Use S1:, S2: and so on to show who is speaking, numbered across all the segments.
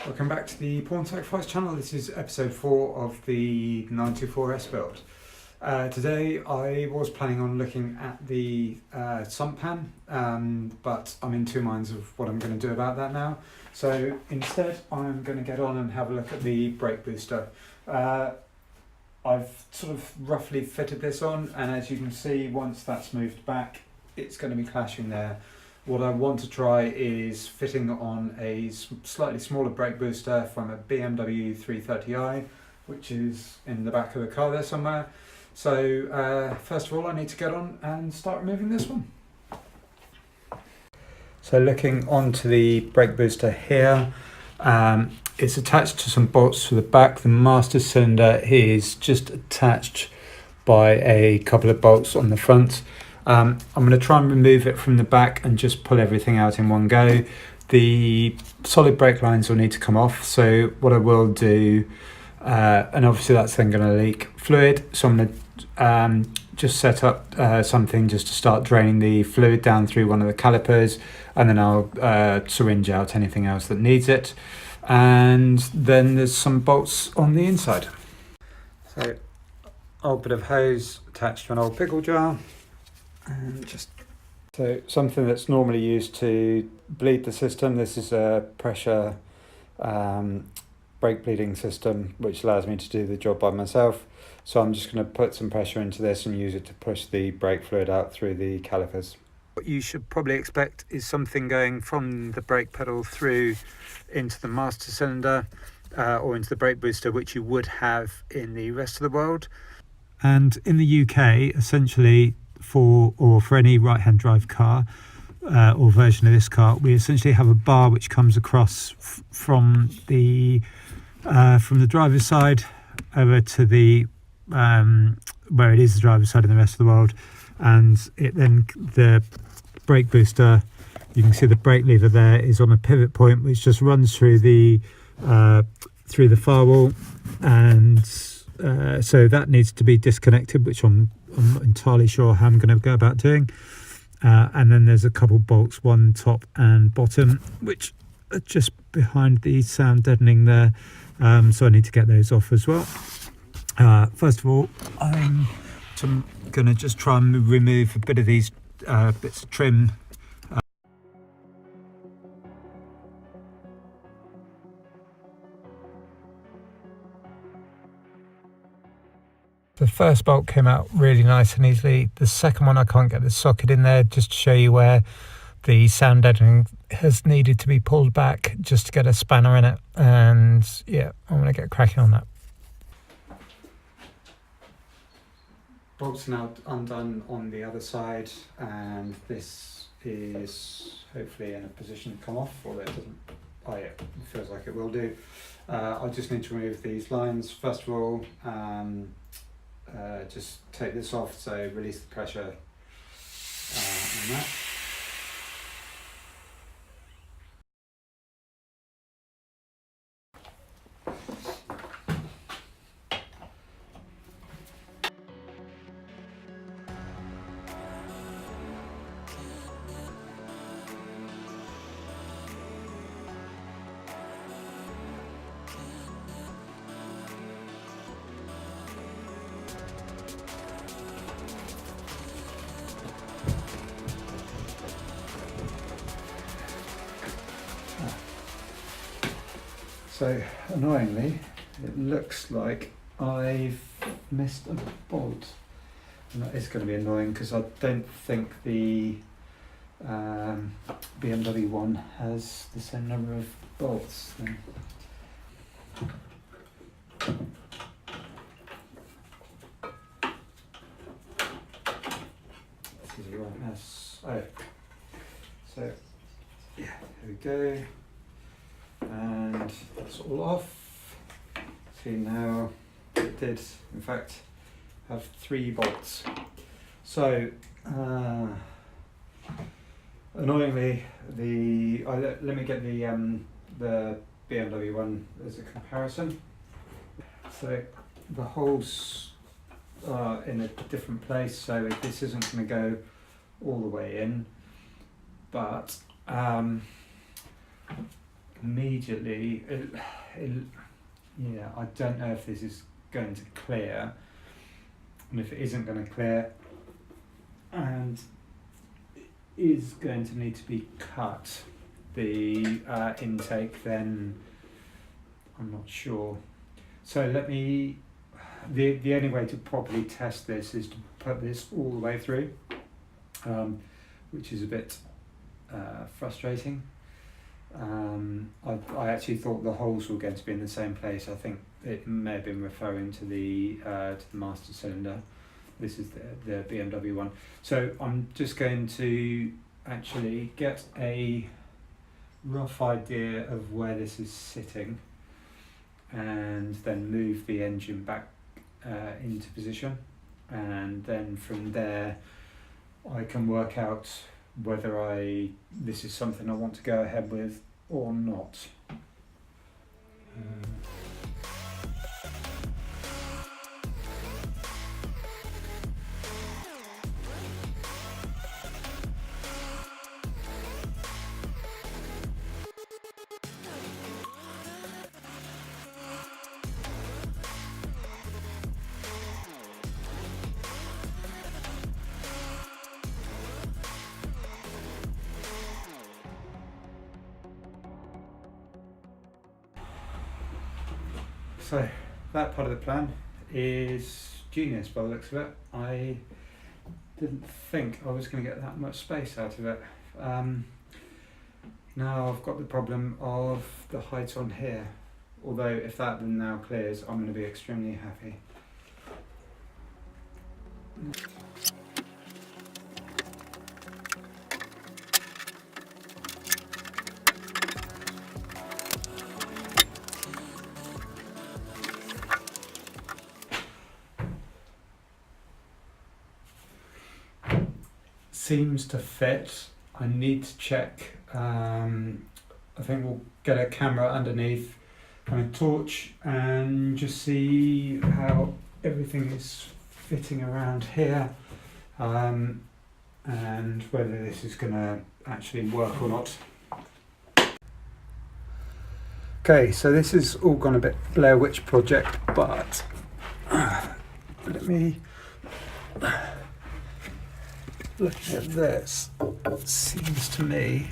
S1: Welcome back to the Pawn Sacrifice channel. This is episode 4 of the 924S build. Today I was planning on looking at the sump pan, but I'm in two minds of what I'm going to do about that now. So instead I'm going to get on and have a look at the brake booster. I've sort of roughly fitted this on, and as you can see, once that's moved back, it's going to be clashing there. What I want to try is fitting on a slightly smaller brake booster from a BMW E90, which is in the back of the car there somewhere. So first of all, I need to get on and start removing this one. So looking onto the brake booster here, it's attached to some bolts to the back. The master cylinder is just attached by a couple of bolts on the front. I'm going to try and remove it from the back and just pull everything out in one go. The solid brake lines will need to come off, so what I will do, and obviously that's then going to leak fluid, so I'm going to just set up something just to start draining the fluid down through one of the calipers, and then I'll syringe out anything else that needs it. And then there's some bolts on the inside. So old bit of hose attached to an old pickle jar. And just so something that's normally used to bleed the system. This is a pressure brake bleeding system, which allows me to do the job by myself. So I'm just going to put some pressure into this and use it to push the brake fluid out through the calipers. What you should probably expect is something going from the brake pedal through into the master cylinder or into the brake booster, which you would have in the rest of the world. And in the UK, essentially, for any right-hand drive car or version of this car, we essentially have a bar which comes across from the driver's side over to the where it is the driver's side in the rest of the world, and it then the brake booster, you can see the brake lever there is on a pivot point which just runs through the firewall, and so that needs to be disconnected, which I'm not entirely sure how I'm going to go about doing. And then there's a couple bolts, one top and bottom, which are just behind the sound deadening there. So I need to get those off as well. First of all, I'm going to just try and remove a bit of these bits of trim. The first bolt came out really nice and easily. The second one, I can't get the socket in there, just to show you where the sound deadening has needed to be pulled back just to get a spanner in it. And yeah, I'm going to get cracking on that. Bolts now undone on the other side, and this is hopefully in a position to come off, although it doesn't. Oh yeah, it feels like it will do. I just need to remove these lines first of all. Just take this off, so release the pressure on that. So annoyingly, it looks like I've missed a bolt, and that is going to be annoying because I don't think the BMW one has the same number of bolts. Then. This is a right mess. Oh, so yeah, here we go. And that's all off. See, now it did in fact have 3 bolts. So annoyingly, let me get the BMW one as a comparison. So the holes are in a different place, so this isn't going to go all the way in, but immediately, yeah, I don't know if this is going to clear, and if it isn't going to clear and it is going to need to be cut, the intake, then I'm not sure. So let me, the only way to properly test this is to put this all the way through, which is a bit frustrating. I actually thought the holes were going to be in the same place. I think it may have been referring to the master cylinder. This is the BMW one. So I'm just going to actually get a rough idea of where this is sitting, and then move the engine back into position, and then from there I can work out whether this is something I want to go ahead with or not. So that part of the plan is genius by the looks of it. I didn't think I was going to get that much space out of it. Now I've got the problem of the height on here, although if that then now clears, I'm going to be extremely happy. Seems to fit. I need to check. I think we'll get a camera underneath and a torch and just see how everything is fitting around here, and whether this is going to actually work or not. Okay, so this is all gone a bit Blair Witch Project, but let me. Looking at this, it seems to me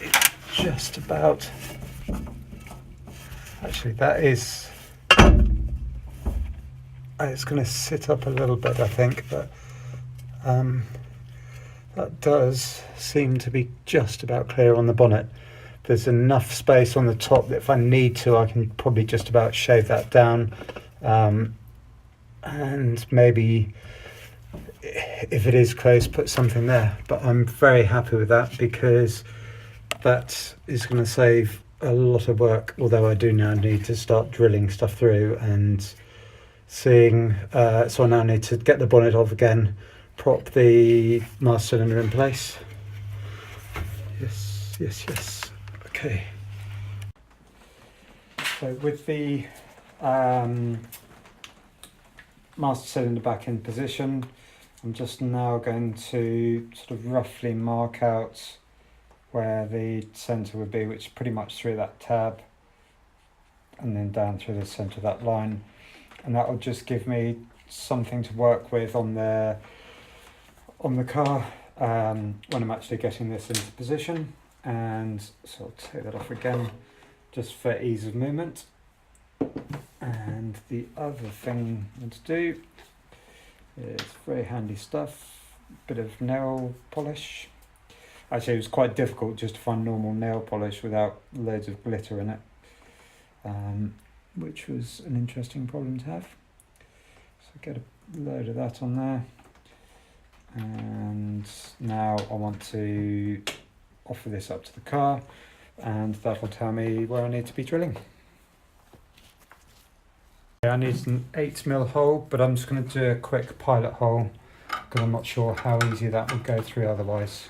S1: it's just about, actually that is, it's going to sit up a little bit I think, but that does seem to be just about clear on the bonnet. There's enough space on the top that if I need to I can probably just about shave that down, and maybe if it is close, put something there. But I'm very happy with that because that is going to save a lot of work, although I do now need to start drilling stuff through and seeing, so I now need to get the bonnet off again, prop the master cylinder in place. Yes. Okay. So with the master cylinder back in position, I'm just now going to sort of roughly mark out where the centre would be, which is pretty much through that tab and then down through the centre of that line, and that will just give me something to work with on the car when I'm actually getting this into position. And so I'll take that off again just for ease of movement. And the other thing I want to do is very handy stuff, bit of nail polish. Actually, it was quite difficult just to find normal nail polish without loads of glitter in it, which was an interesting problem to have. So get a load of that on there, and now I want to offer this up to the car, and that'll tell me where I need to be drilling. I need an 8mm hole, but I'm just going to do a quick pilot hole because I'm not sure how easy that would go through otherwise.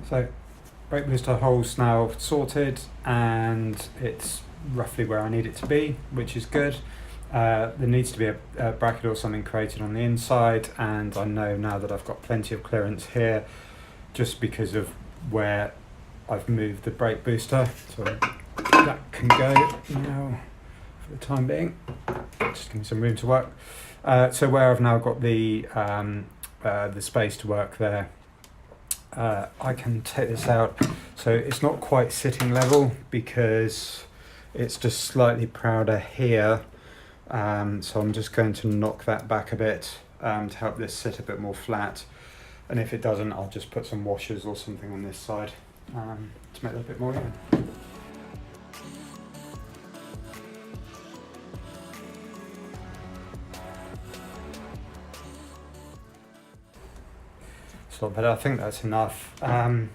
S1: So brake booster holes now sorted, and it's roughly where I need it to be, which is good. There needs to be a bracket or something created on the inside, and I know now that I've got plenty of clearance here just because of where I've moved the brake booster, so that can go now for the time being. Just give me some room to work. So where I've now got the space to work there, I can take this out. So it's not quite sitting level because it's just slightly prouder here. So I'm just going to knock that back a bit to help this sit a bit more flat. And if it doesn't, I'll just put some washers or something on this side to make that a bit more even. It's not better. I think that's enough. I'm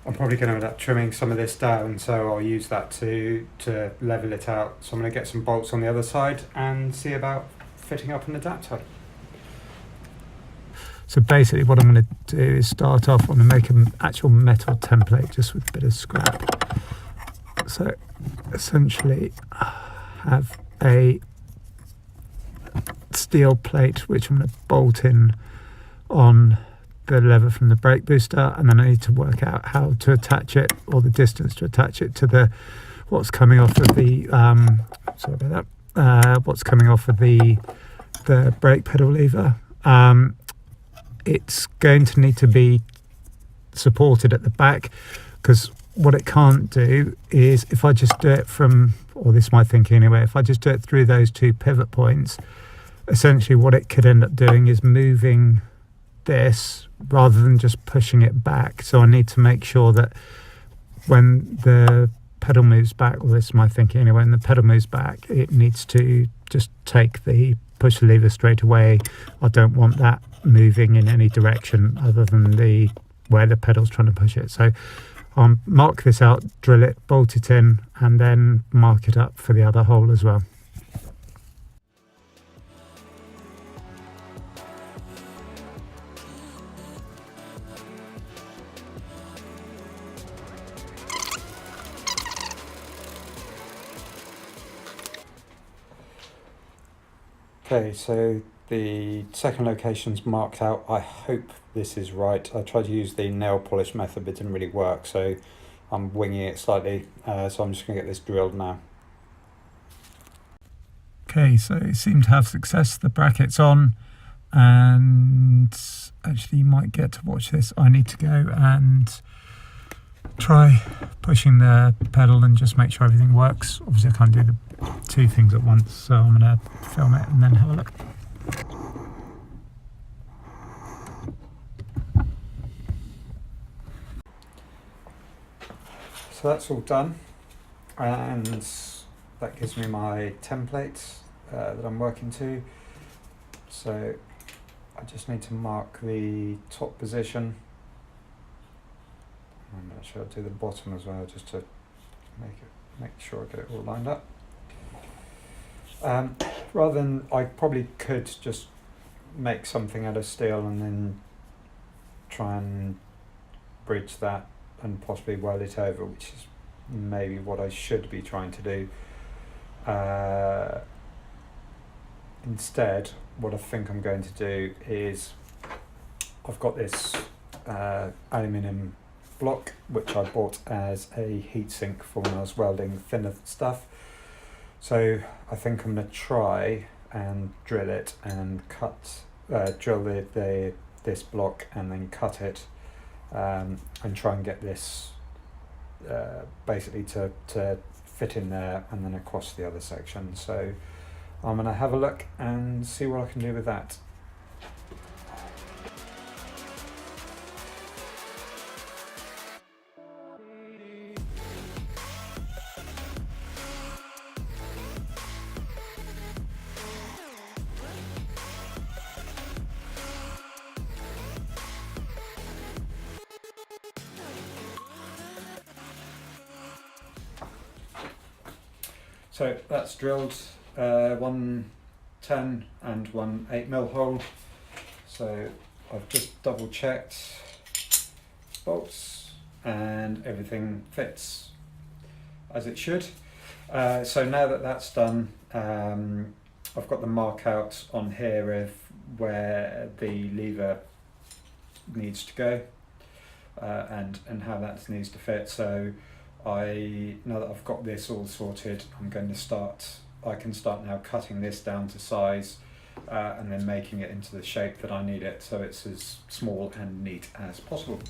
S1: probably going to end up trimming some of this down, so I'll use that to level it out. So I'm going to get some bolts on the other side and see about fitting up an adapter. So basically what I'm going to do is start off, I'm going to make an actual metal template just with a bit of scrap. So essentially have a steel plate which I'm going to bolt in on the lever from the brake booster, and then I need to work out how to attach it, or the distance to attach it to the what's coming off of the what's coming off of the brake pedal lever. It's going to need to be supported at the back, because what it can't do is, if I just do it from, or this is my thinking anyway, if I just do it through those two pivot points, essentially what it could end up doing is moving this rather than just pushing it back. So I need to make sure that when the pedal moves back, or this is my thinking anyway, when the pedal moves back, it needs to just push the lever straight away. I don't want that moving in any direction other than where the pedal's trying to push it. So I'll mark this out, drill it, bolt it in, and then mark it up for the other hole as well. Okay, so the second location's marked out. I hope this is right. I tried to use the nail polish method, but it didn't really work, so I'm winging it slightly. So I'm just going to get this drilled now. Okay, so it seemed to have success. The bracket's on, and actually you might get to watch this. I need to go and try pushing the pedal and just make sure everything works. Obviously I can't do the two things at once, so I'm going to film it and then have a look. So that's all done, and that gives me my template that I'm working to. So I just need to mark the top position. I'm not sure I'll do the bottom as well, just to make sure I get it all lined up. Rather than, I probably could just make something out of steel and then try and bridge that and possibly weld it over, which is maybe what I should be trying to do. Instead, what I think I'm going to do is, I've got this aluminium block which I bought as a heatsink for when I was welding thinner stuff. So I think I'm going to try and drill it and drill this block and then cut it, and try and get this basically to fit in there and then across the other section. So I'm going to have a look and see what I can do with that. So that's drilled, one 10 and one 8mm hole. So I've just double checked bolts and everything fits as it should. So now that that's done, I've got the mark out on here of where the lever needs to go, and how that needs to fit. So now that I've got this all sorted, I can start now cutting this down to size, and then making it into the shape that I need it, so it's as small and neat as possible.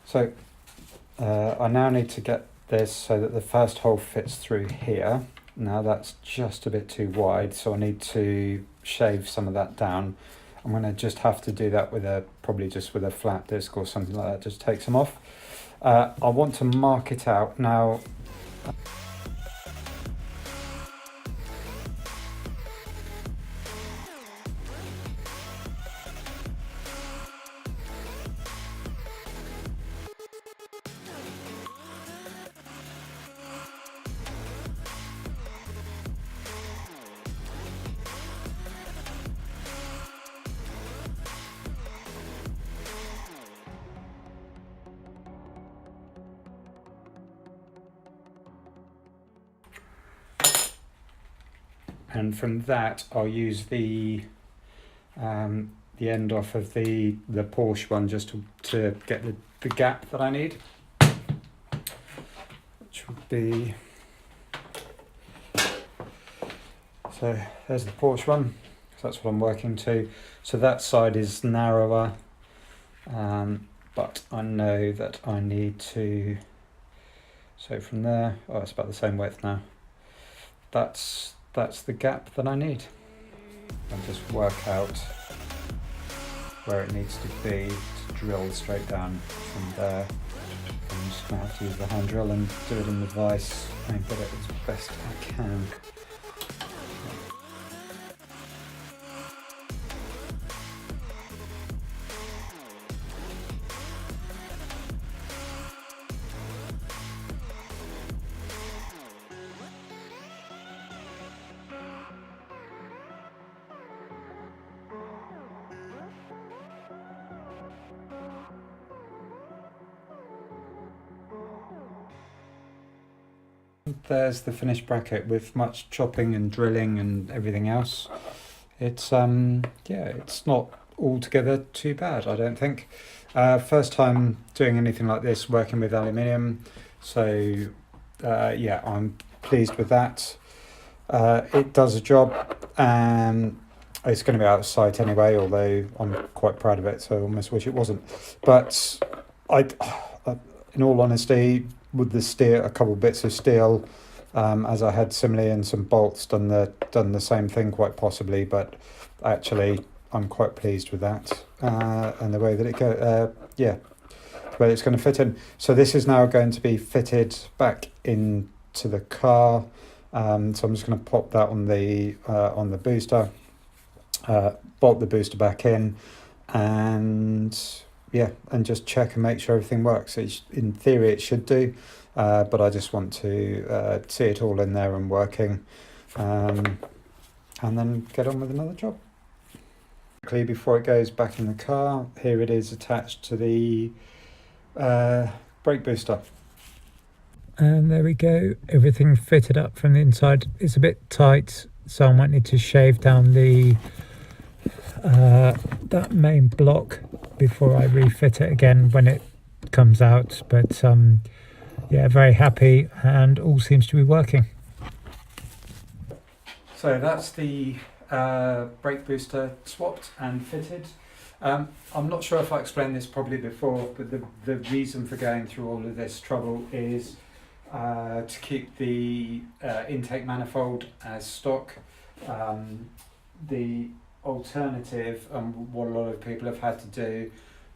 S1: So I now need to get this so that the first hole fits through here. Now that's just a bit too wide, so I need to shave some of that down. I'm going to just have to do that with probably just with a flat disc or something like that, just take some off. I want to mark it out now. And from that, I'll use the end off of the Porsche one just to get the gap that I need, which would be, so there's the Porsche one, so that's what I'm working to. So that side is narrower, but I know that I need to, so from there, oh, it's about the same width now. That's the gap that I need. And just work out where it needs to be to drill straight down from there. I'm just going to have to use the hand drill and do it in the vise and get it as best I can. There's the finished bracket with much chopping and drilling and everything else. It's it's not altogether too bad, I don't think. First time doing anything like this, working with aluminium, so I'm pleased with that. It does a job, and it's going to be out of sight anyway, although I'm quite proud of it, so I almost wish it wasn't. But in all honesty, with the steel, a couple of bits of steel, as I had similarly, and some bolts, done the same thing quite possibly, but actually I'm quite pleased with that, and the way that it the way it's going to fit in. So this is now going to be fitted back into the car, so I'm just going to pop that on the booster, bolt the booster back in, and just check and make sure everything works. In theory it should do, but I just want to see it all in there and working, and then get on with another job. Quickly, before it goes back in the car, here it is attached to the brake booster. And there we go, everything fitted up from the inside. It's a bit tight, so I might need to shave down that main block before I refit it again when it comes out, but very happy, and all seems to be working. So that's the brake booster swapped and fitted. I'm not sure if I explained this probably before, but the reason for going through all of this trouble is to keep the intake manifold as stock. The alternative, and what a lot of people have had to do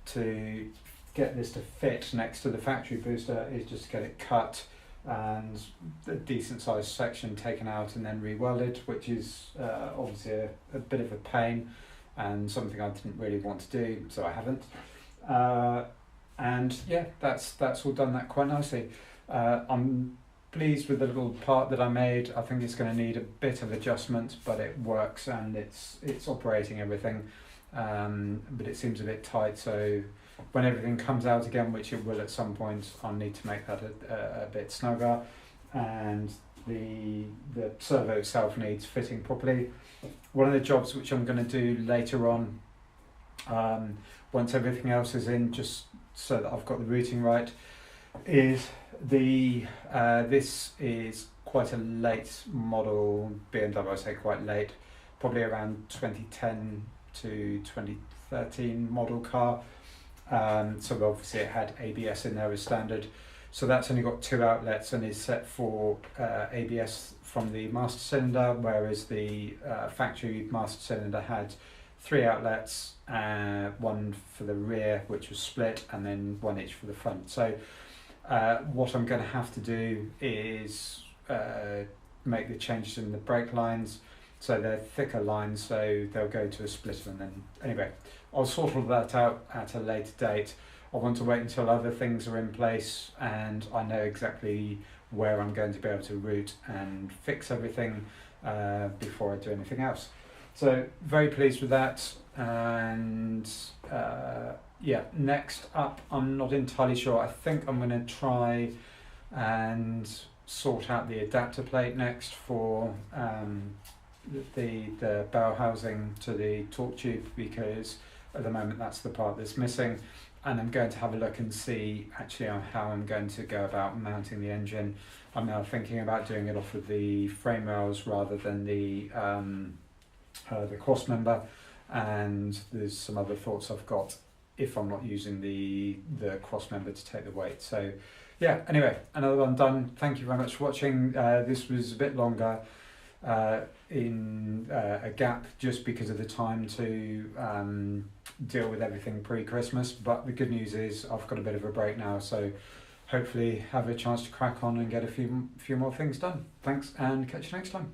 S1: to get this to fit next to the factory booster, is just get it cut and a decent sized section taken out and then re-welded, which is obviously a bit of a pain and something I didn't really want to do, so I haven't. And that's all done that quite nicely. I'm pleased with the little part that I made. I think it's going to need a bit of adjustment, but it works and it's operating everything. But it seems a bit tight, so when everything comes out again, which it will at some point, I'll need to make that a bit snugger. And the servo itself needs fitting properly. One of the jobs which I'm going to do later on, once everything else is in, just so that I've got the routing right, is this is quite a late model BMW. I say quite late, probably around 2010 to 2013 model car. So obviously it had ABS in there as standard. So that's only got 2 outlets and is set for ABS from the master cylinder, whereas the factory master cylinder had 3 outlets, 1 for the rear, which was split, and then 1 each for the front. So what I'm going to have to do is make the changes in the brake lines, so they're thicker lines, so they'll go to a splitter. And then anyway, I'll sort all that out at a later date. I want to wait until other things are in place and I know exactly where I'm going to be able to route and fix everything before I do anything else. So very pleased with that. And yeah, next up, I'm not entirely sure. I think I'm going to try and sort out the adapter plate next for the bell housing to the torque tube, because at the moment that's the part that's missing. And I'm going to have a look and see actually how I'm going to go about mounting the engine. I'm now thinking about doing it off of the frame rails rather than the cross member, and there's some other thoughts I've got if I'm not using the cross member to take the weight. So yeah, anyway, another one done. Thank you very much for watching. This was a bit longer in a gap just because of the time to deal with everything pre-Christmas, but the good news is I've got a bit of a break now, so hopefully have a chance to crack on and get a few more things done. Thanks, and catch you next time.